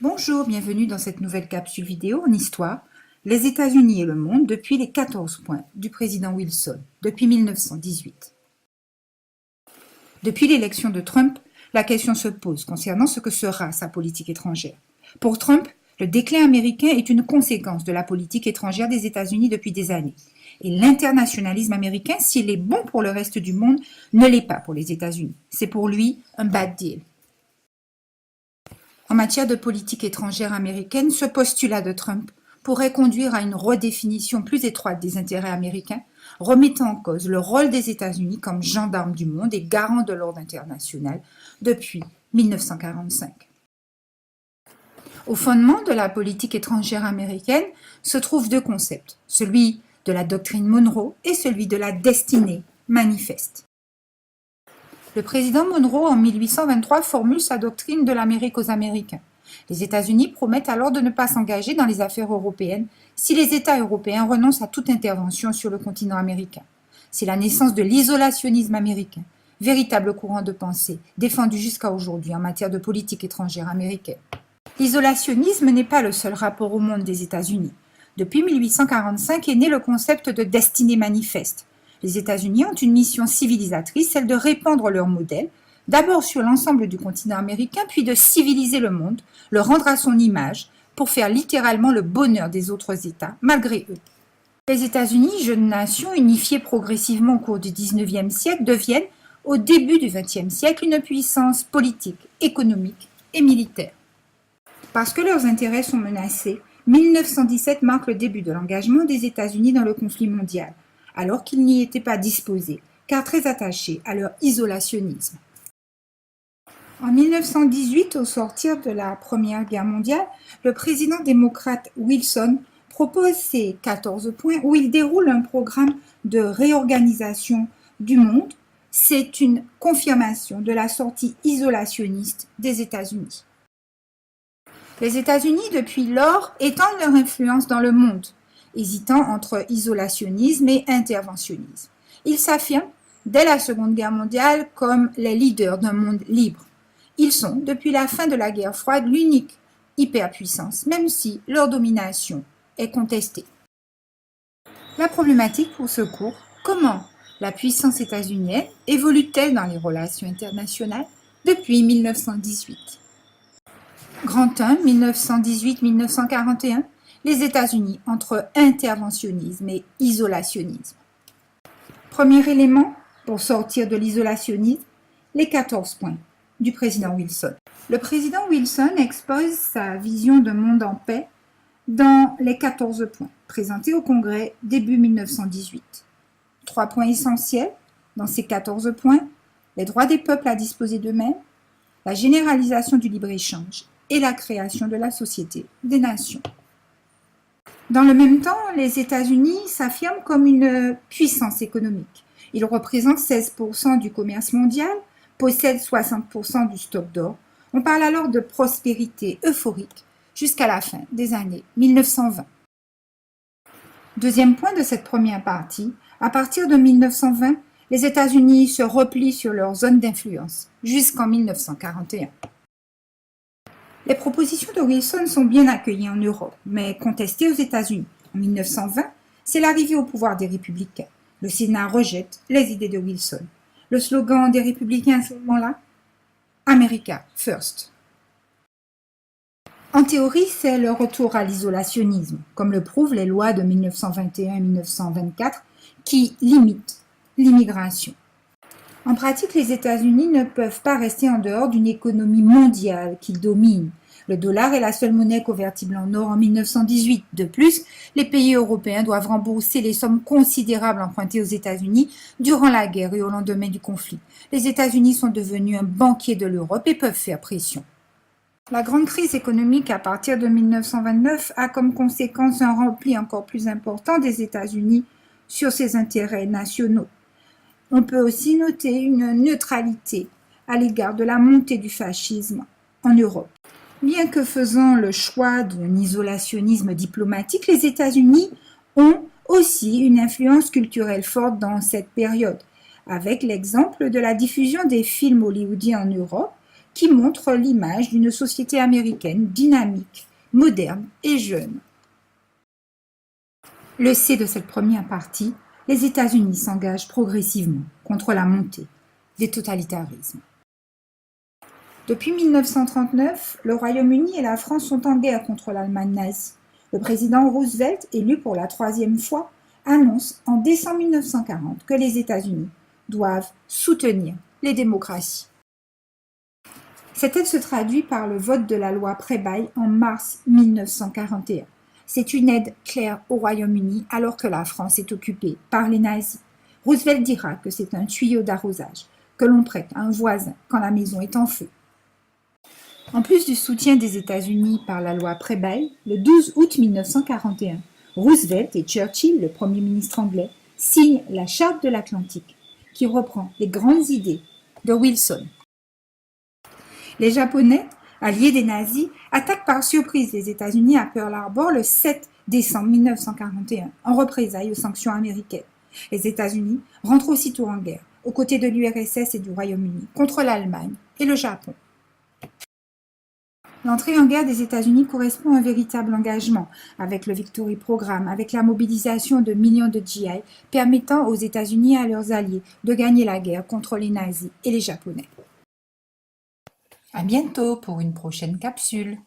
Bonjour, bienvenue dans cette nouvelle capsule vidéo en histoire, les États-Unis et le monde depuis les 14 points du président Wilson, depuis 1918. Depuis l'élection de Trump, la question se pose concernant ce que sera sa politique étrangère. Pour Trump, le déclin américain est une conséquence de la politique étrangère des États-Unis depuis des années. Et l'internationalisme américain, s'il est bon pour le reste du monde, ne l'est pas pour les États-Unis. C'est pour lui un bad deal. En matière de politique étrangère américaine, ce postulat de Trump pourrait conduire à une redéfinition plus étroite des intérêts américains, remettant en cause le rôle des États-Unis comme gendarme du monde et garant de l'ordre international depuis 1945. Au fondement de la politique étrangère américaine se trouvent deux concepts, celui de la doctrine Monroe et celui de la destinée manifeste. Le président Monroe, en 1823, formule sa doctrine de l'Amérique aux Américains. Les États-Unis promettent alors de ne pas s'engager dans les affaires européennes si les États européens renoncent à toute intervention sur le continent américain. C'est la naissance de l'isolationnisme américain, véritable courant de pensée défendu jusqu'à aujourd'hui en matière de politique étrangère américaine. L'isolationnisme n'est pas le seul rapport au monde des États-Unis. Depuis 1845 est né le concept de destinée manifeste. Les États-Unis ont une mission civilisatrice, celle de répandre leur modèle, d'abord sur l'ensemble du continent américain, puis de civiliser le monde, le rendre à son image, pour faire littéralement le bonheur des autres États, malgré eux. Les États-Unis, jeune nation unifiée progressivement au cours du XIXe siècle, deviennent, au début du XXe siècle, une puissance politique, économique et militaire. Parce que leurs intérêts sont menacés, 1917 marque le début de l'engagement des États-Unis dans le conflit mondial, alors qu'ils n'y étaient pas disposés, car très attachés à leur isolationnisme. En 1918, au sortir de la Première Guerre mondiale, le président démocrate Wilson propose ses 14 points où il déroule un programme de réorganisation du monde. C'est une confirmation de la sortie isolationniste des États-Unis. Les États-Unis, depuis lors, étendent leur influence dans le monde, hésitant entre isolationnisme et interventionnisme. Ils s'affirment, dès la Seconde Guerre mondiale, comme les leaders d'un monde libre. Ils sont, depuis la fin de la guerre froide, l'unique hyperpuissance, même si leur domination est contestée. La problématique pour ce cours, comment la puissance états-unienne évolue-t-elle dans les relations internationales depuis 1918 ? Grand 1, 1918-1941, les États-Unis entre interventionnisme et isolationnisme. Premier élément, pour sortir de l'isolationnisme, les 14 points du président Wilson. Le président Wilson expose sa vision d'un monde en paix dans les 14 points, présentés au Congrès début 1918. 3 points essentiels dans ces 14 points, les droits des peuples à disposer d'eux-mêmes, la généralisation du libre-échange et la création de la Société des Nations. Dans le même temps, les États-Unis s'affirment comme une puissance économique. Ils représentent 16% du commerce mondial, possèdent 60% du stock d'or. On parle alors de prospérité euphorique jusqu'à la fin des années 1920. Deuxième point de cette première partie, à partir de 1920, les États-Unis se replient sur leur zone d'influence jusqu'en 1941. Les propositions de Wilson sont bien accueillies en Europe, mais contestées aux États-Unis. En 1920, c'est l'arrivée au pouvoir des républicains. Le Sénat rejette les idées de Wilson. Le slogan des républicains à ce moment-là, America First. En théorie, c'est le retour à l'isolationnisme, comme le prouvent les lois de 1921 et 1924, qui limitent l'immigration. En pratique, les États-Unis ne peuvent pas rester en dehors d'une économie mondiale qu'ils dominent. Le dollar est la seule monnaie convertible en or en 1918. De plus, les pays européens doivent rembourser les sommes considérables empruntées aux États-Unis durant la guerre et au lendemain du conflit. Les États-Unis sont devenus un banquier de l'Europe et peuvent faire pression. La grande crise économique à partir de 1929 a comme conséquence un repli encore plus important des États-Unis sur ses intérêts nationaux. On peut aussi noter une neutralité à l'égard de la montée du fascisme en Europe. Bien que faisant le choix d'un isolationnisme diplomatique, les États-Unis ont aussi une influence culturelle forte dans cette période, avec l'exemple de la diffusion des films hollywoodiens en Europe, qui montre l'image d'une société américaine dynamique, moderne et jeune. Le C de cette première partie, les États-Unis s'engagent progressivement contre la montée des totalitarismes. Depuis 1939, le Royaume-Uni et la France sont en guerre contre l'Allemagne nazie. Le président Roosevelt, élu pour la troisième fois, annonce en décembre 1940 que les États-Unis doivent soutenir les démocraties. Cette aide se traduit par le vote de la loi Preble en mars 1941. C'est une aide claire au Royaume-Uni alors que la France est occupée par les nazis. Roosevelt dira que c'est un tuyau d'arrosage que l'on prête à un voisin quand la maison est en feu. En plus du soutien des États-Unis par la loi Preble, le 12 août 1941, Roosevelt et Churchill, le Premier ministre anglais, signent la Charte de l'Atlantique, qui reprend les grandes idées de Wilson. Les Japonais, alliés des nazis, attaquent par surprise les États-Unis à Pearl Harbor le 7 décembre 1941, en représailles aux sanctions américaines. Les États-Unis rentrent aussitôt en guerre, aux côtés de l'URSS et du Royaume-Uni, contre l'Allemagne et le Japon. L'entrée en guerre des États-Unis correspond à un véritable engagement, avec le Victory Programme, avec la mobilisation de millions de GI, permettant aux États-Unis et à leurs alliés de gagner la guerre contre les nazis et les Japonais. À bientôt pour une prochaine capsule.